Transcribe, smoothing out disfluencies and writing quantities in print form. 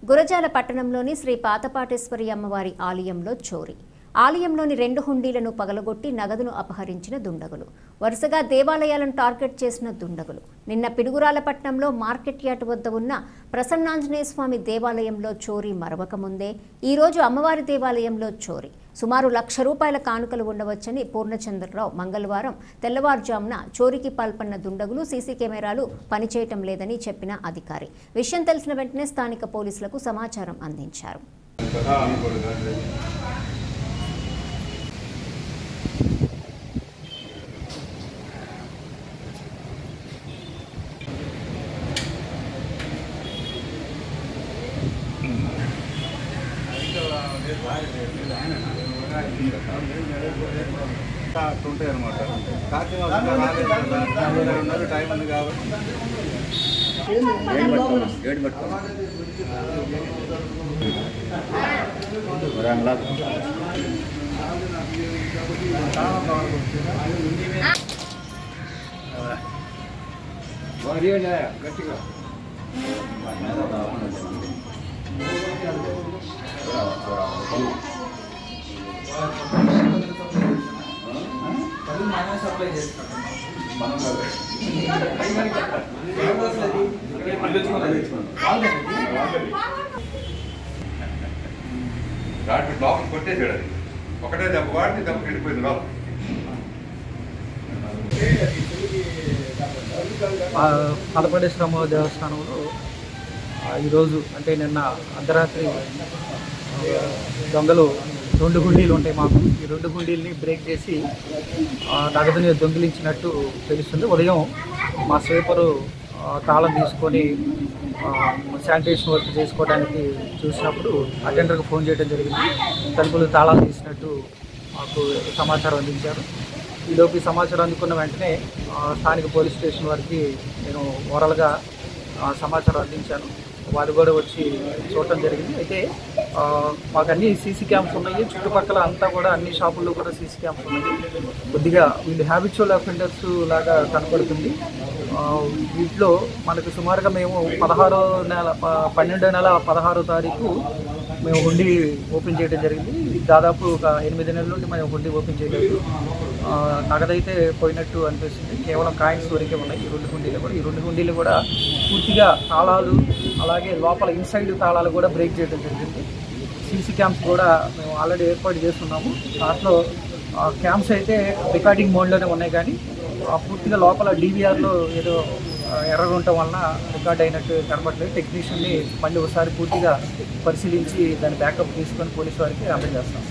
గురజాల పట్టణంలోని శ్రీ పాతపాటేశ్వరి అమ్మవారి ఆలయంలో చోరీ. ఆలయంలోని 2 హుండీలను పగలగొట్టి నగదును అపహరించిన దుండగులు. వరుసగా దేవాలయాలను టార్గెట్ చేసిన దుండగులు నిన్న పిడుగురాలపట్నంలో మార్కెట్ యార్డ్ వద్ద ఉన్న ప్రసన్నాంజనేయ స్వామి దేవాలయంలో చోరీ మరవక ముందే ఈ రోజు అమ్మవారి దేవాలయంలో చోరీ. సుమారు ₹1,00,000 కానుకలు ఉండవచ్చని పూర్ణచంద్రరావు మంగళవారం తెల్లవారుజామున చోరీకి పాల్పడిన దుండగులు సీసీ కెమెరాలు పనిచేయటం లేదని చెప్పిన అధికారి విషయం తెలిసిన వెంటనే స్థానిక పోలీసులకు సమాచారం అందించారు. ఉంటాయి అన్నమాట. టైం ఉంది కాబట్టి గట్టిగా సప్లై చేస్తాం లోపల కొట్టేసాడు. అది ఒకటే దెబ్బ వాడిని దెబ్బ వెళ్ళిపోయింది లోపల. పాతపాటేశ్వరమ్మ దేవస్థానంలో ఈరోజు అంటే నిన్న అర్ధరాత్రి దొంగలు 2 హుండీలు ఉంటాయి మాకు. ఈ 2 హుండీలని బ్రేక్ చేసి నగదుని దొంగిలించినట్టు తెలుస్తుంది. ఉదయం మా స్వీపరు తాళం తీసుకొని శానిటేషన్ వర్క్ చేసుకోవడానికి చూసినప్పుడు అటెండర్కి ఫోన్ చేయడం జరిగింది. తలుపులు తాళాలు తీసినట్టు మాకు సమాచారం అందించారు. ఈలోపు సమాచారం అందుకున్న వెంటనే స్థానిక పోలీస్ స్టేషన్ వారికి నేను ఓరల్గా సమాచారం అందించాను. వారు కూడా వచ్చి చూడటం జరిగింది. అయితే మాకు అన్ని సీసీ క్యామ్స్ ఉన్నాయి. చుట్టుపక్కల అంతా కూడా అన్ని షాపుల్లో కూడా సీసీ క్యామ్స్ ఉన్నాయి. కొద్దిగా వీళ్ళు హ్యాబిచువల్ అఫెండర్స్ లాగా కనపడుతుంది. వీటిలో మనకు సుమారుగా మేము 12 నెల 16వ తారీఖు మేము హుండీ ఓపెన్ చేయడం జరిగింది. దాదాపు ఒక 8 నెలల నుండి మేము హుండీ ఓపెన్ చేయలేదు. నగదైతే పోయినట్టు అనిపిస్తుంది. కేవలం కాయిన్స్ వరకే ఉన్నాయి ఈ 2 హుండీలు కూడా. ఈ 2 హుండీలు కూడా పూర్తిగా తాళాలు అలాగే లోపల ఇన్సైడ్ తాళాలు కూడా బ్రేక్ చేయడం జరిగింది. సీసీ క్యామ్స్ కూడా మేము ఆల్రెడీ ఏర్పాటు చేస్తున్నాము. దాంట్లో క్యామ్స్ అయితే రికార్డింగ్ మోడ్లోనే ఉన్నాయి, కానీ పూర్తిగా లోపల DVRలో ఏదో ఎర్రగా ఉండటం వలన రికార్డ్ అయినట్టు కనబడలేదు. టెక్నీషియన్ని మళ్ళీ ఒకసారి పూర్తిగా పరిశీలించి దాని బ్యాకప్ తీసుకొని పోలీసు వారికి అందజేస్తాం.